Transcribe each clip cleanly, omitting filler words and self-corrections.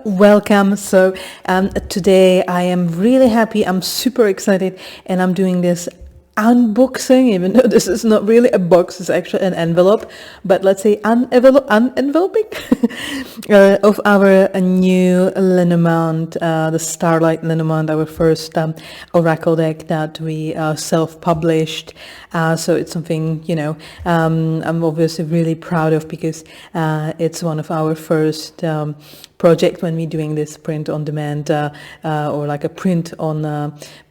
Welcome. So today I am really happy. I'm super excited, and I'm doing this unboxing, even though this is not really a box, it's actually an envelope, but let's say unenveloping of our new Lenormand, the Starlight Lenormand, our first Oracle deck that we self-published. So it's something, I'm obviously really proud of, because it's one of our first project when we're doing this print on demand or like a print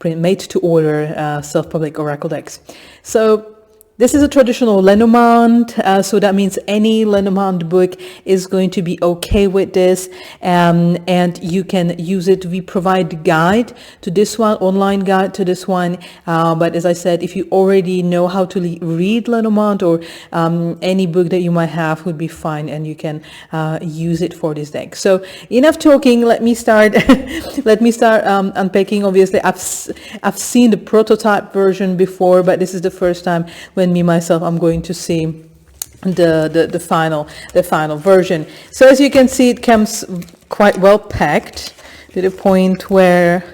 made to order self-public Oracle decks. So this is a traditional Lenormand, so that means any Lenormand book is going to be okay with this, and you can use it. We provide a guide to this one, online guide to this one, but as I said, if you already know how to read Lenormand, or any book that you might have would be fine, and you can use it for this deck. So enough talking, let me start unpacking. Obviously I've seen the prototype version before, but this is the first time when I'm going to see the final version. So as you can see, it comes quite well packed to the point where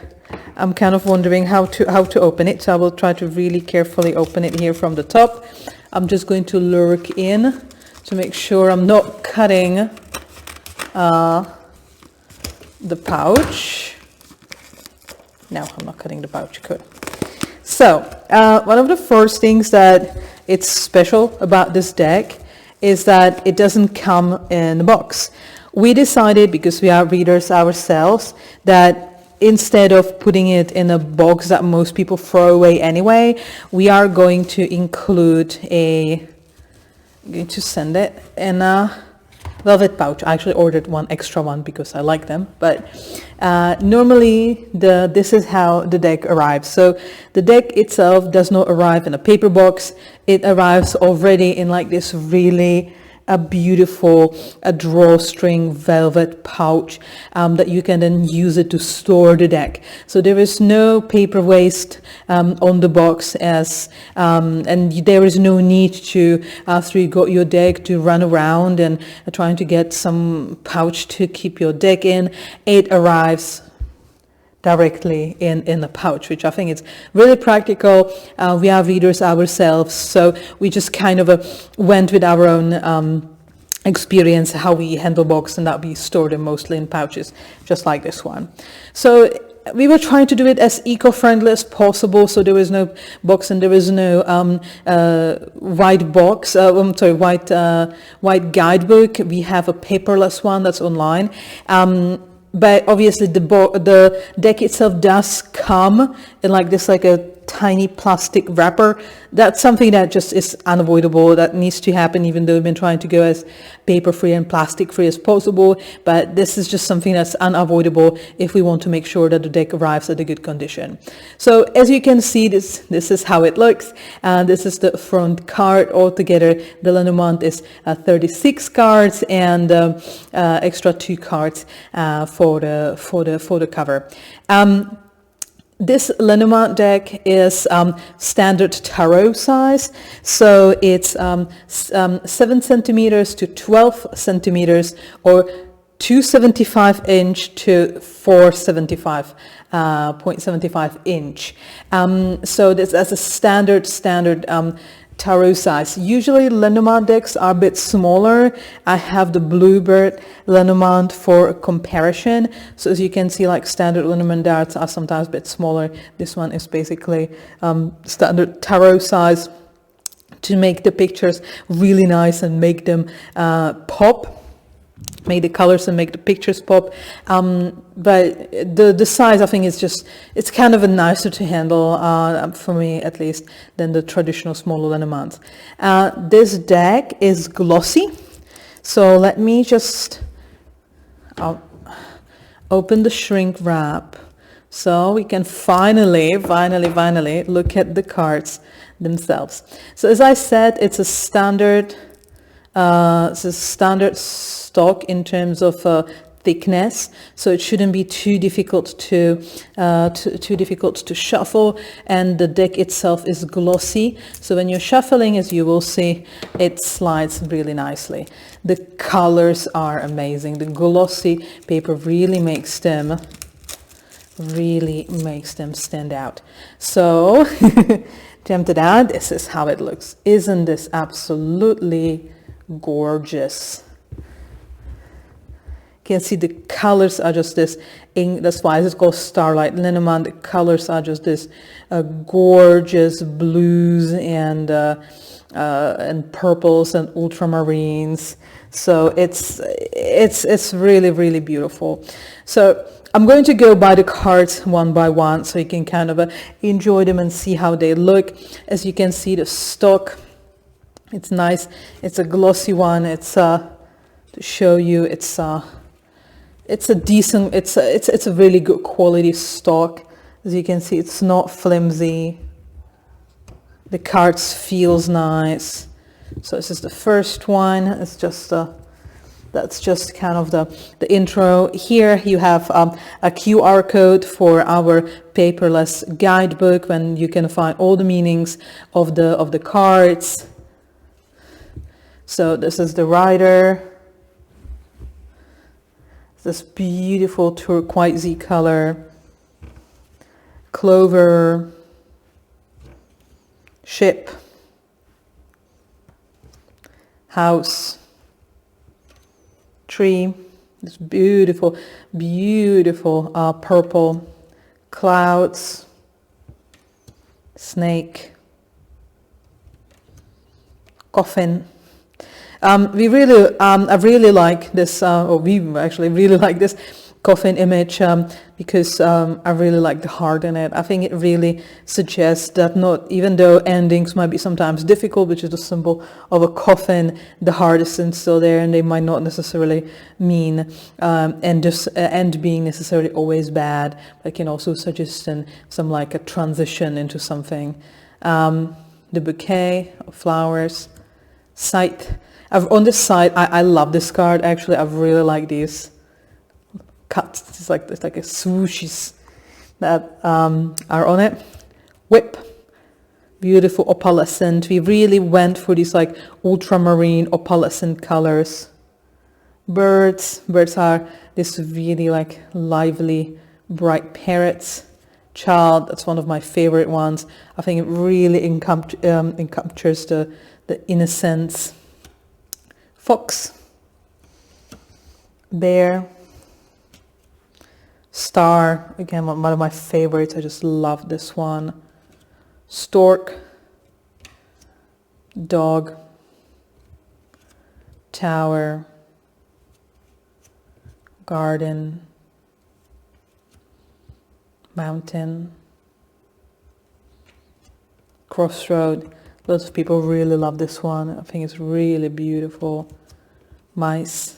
I'm kind of wondering how to open it. So I will try to really carefully open it here from the top. I'm just going to lurk in to make sure I'm not cutting the pouch. No, I'm not cutting the pouch. Good. So one of the first things that it's special about this deck is that it doesn't come in a box. We decided, because we are readers ourselves, that instead of putting it in a box that most people throw away anyway, we are going to include send it in a velvet pouch. I actually ordered one extra one because I like them, but normally this is how the deck arrives. So the deck itself does not arrive in a paper box. It arrives already in like this really beautiful drawstring velvet pouch that you can then use it to store the deck. So there is no paper waste on the box, and there is no need to, after you got your deck, to run around and trying to get some pouch to keep your deck in. It arrives directly in the pouch, which I think is really practical. We are readers ourselves, so we just kind of went with our own experience how we handle box, and that we store them mostly in pouches, just like this one. So we were trying to do it as eco-friendly as possible, so there was no box and there was no white box, white guidebook. We have a paperless one that's online. But obviously the deck itself does come in like this, like a tiny plastic wrapper. That's something that just is unavoidable. That needs to happen, even though we've been trying to go as paper-free and plastic-free as possible. But this is just something that's unavoidable if we want to make sure that the deck arrives at a good condition. So as you can see, this is how it looks. This is the front card altogether. The Lenormand is 36 cards and extra 2 cards for the cover. This Lenormand deck is standard tarot size, so it's 7 centimeters to 12 centimeters, or 275 inch to 475.75 inch. So this as a standard tarot size. Usually Lenormand decks are a bit smaller. I have the Bluebird Lenormand for comparison. So as you can see, like standard Lenormand darts are sometimes a bit smaller. This one is basically standard tarot size, to make the pictures really nice and make them pop. Make the colors and make the pictures pop, but the size, I think, is just, it's kind of a nicer to handle for me at least than the traditional smaller Lenormands. This deck is glossy, so let me just open the shrink wrap so we can finally look at the cards themselves. So as I said, it's a standard stock in terms of thickness, so it shouldn't be too difficult too difficult to shuffle, and the deck itself is glossy, so when you're shuffling, as you will see, it slides really nicely. The colors are amazing. The glossy paper really makes them stand out. So tempted out, this is how it looks. Isn't this absolutely gorgeous? You can see the colors are just this, that's why it's called Starlight Lenormand. The colors are just this gorgeous blues and purples and ultramarines. So it's really beautiful. So I'm going to go by the cards one by one so you can kind of enjoy them and see how they look. As you can see, the stock, it's nice. It's a glossy one. It's to show you, it's a decent, it's a really good quality stock. As you can see, it's not flimsy. The cards feels nice. So this is the first one. It's just that's just kind of the intro. Here you have a QR code for our paperless guidebook, when you can find all the meanings of the cards. So this is the rider. This beautiful turquoisey color. Clover. Ship. House. Tree. This beautiful purple. Clouds. Snake. Coffin. I really like this, or we actually really like this coffin image, because I really like the heart in it. I think it really suggests that even though endings might be sometimes difficult, which is the symbol of a coffin, the heart is still there, and they might not necessarily mean end being necessarily always bad, but it can also suggest some like a transition into something. The bouquet of flowers, scythe. On this side, I love this card. Actually, I really like these cuts. It's like a swooshes that are on it. Whip, beautiful opalescent. We really went for these like ultramarine opalescent colors. Birds are this really like lively, bright parrots. Child, that's one of my favorite ones. I think it really encaptures the innocence. Fox, bear, star, again one of my favorites. I just love this one. Stork, dog, tower, garden, mountain, crossroad. Lots of people really love this one. I think it's really beautiful. Mice.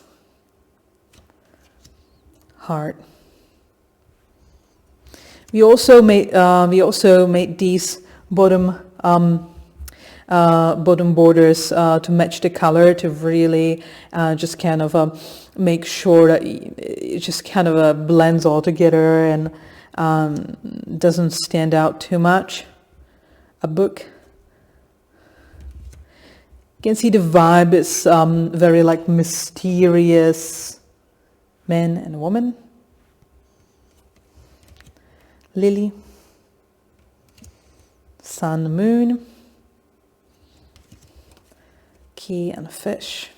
Heart. We also made these bottom borders to match the color, to really just kind of make sure that it just kind of blends all together and doesn't stand out too much. A book. You can see the vibe is very like mysterious. Man and woman. Lily. Sun, moon. Key and fish.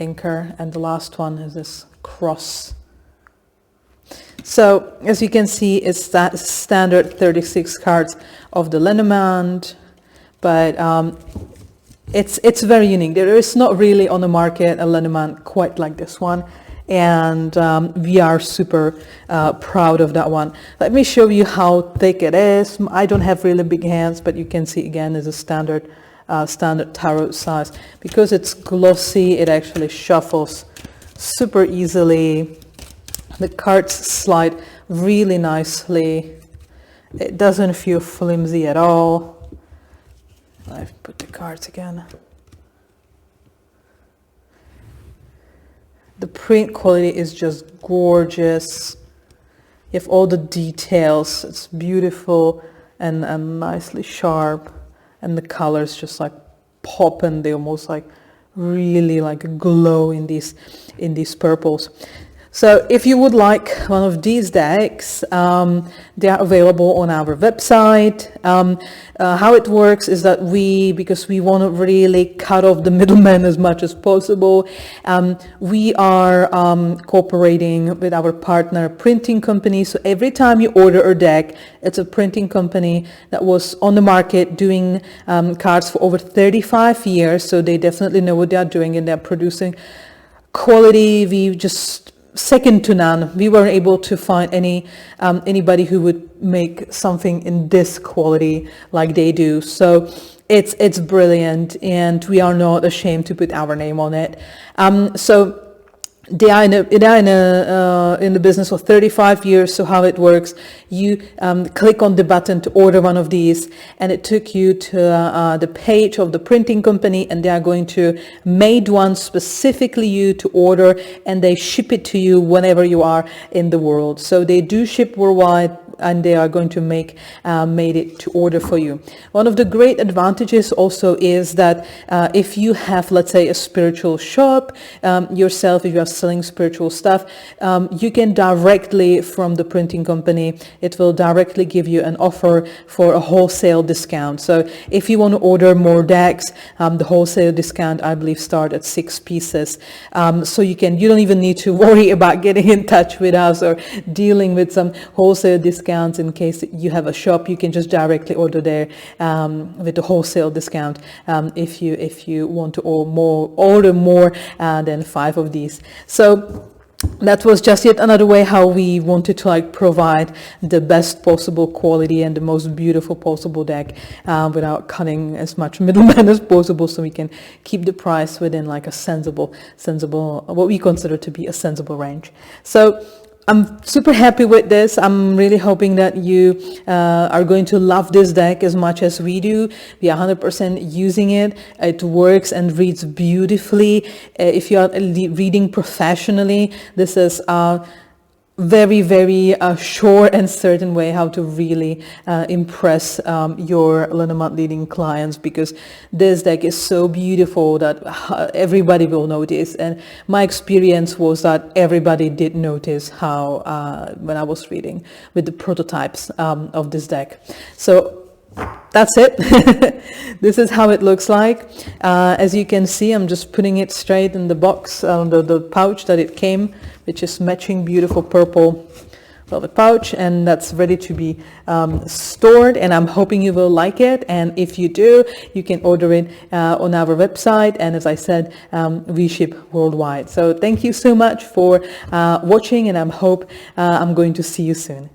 Anchor, and the last one is this cross. So as you can see, it's that standard 36 cards of the Lenormand, but it's very unique. There is not really on the market a Lenormand quite like this one, and we are super proud of that one. Let me show you how thick it is. I don't have really big hands, but you can see again is a standard tarot size. Because it's glossy, it actually shuffles super easily. The cards slide really nicely. It doesn't feel flimsy at all. I've put the cards again. The print quality is just gorgeous. You have all the details. It's beautiful and nicely sharp, and the colors just like pop, and they almost like really like glow in these purples. So if you would like one of these decks, they are available on our website. How it works is that because we want to really cut off the middleman as much as possible, we are cooperating with our partner printing company. So every time you order a deck, it's a printing company that was on the market doing cards for over 35 years. So they definitely know what they're doing, and they're producing quality. We just second to none. We weren't able to find anybody who would make something in this quality like they do. So it's brilliant, and we are not ashamed to put our name on it. So they are in the business for 35 years. So how it works, you click on the button to order one of these, and it took you to the page of the printing company, and they are going to made one specifically you to order, and they ship it to you whenever you are in the world. So they do ship worldwide, and they are going to make made it to order for you. One of the great advantages also is that if you have, let's say, a spiritual shop yourself, if you are selling spiritual stuff, you can directly from the printing company, it will directly give you an offer for a wholesale discount. So if you want to order more decks, the wholesale discount, I believe, start at 6 pieces. So you don't even need to worry about getting in touch with us or dealing with some wholesale discounts. In case you have a shop, you can just directly order there with the wholesale discount if you want to order more than 5 of these. So that was just yet another way how we wanted to like provide the best possible quality and the most beautiful possible deck without cutting as much middleman as possible, so we can keep the price within like a sensible what we consider to be a sensible range. So I'm super happy with this. I'm really hoping that you are going to love this deck as much as we do. We are 100% using it. It works and reads beautifully. If you are reading professionally, this is very, very sure and certain way how to really impress your Lenormand leading clients, because this deck is so beautiful that everybody will notice. And my experience was that everybody did notice how when I was reading with the prototypes of this deck. So that's it. This is how it looks like. As you can see, I'm just putting it straight in the box, the pouch that it came, which is matching beautiful purple velvet pouch, and that's ready to be stored, and I'm hoping you will like it. And if you do, you can order it on our website, and as I said, we ship worldwide. So thank you so much for watching, and I hope I'm going to see you soon.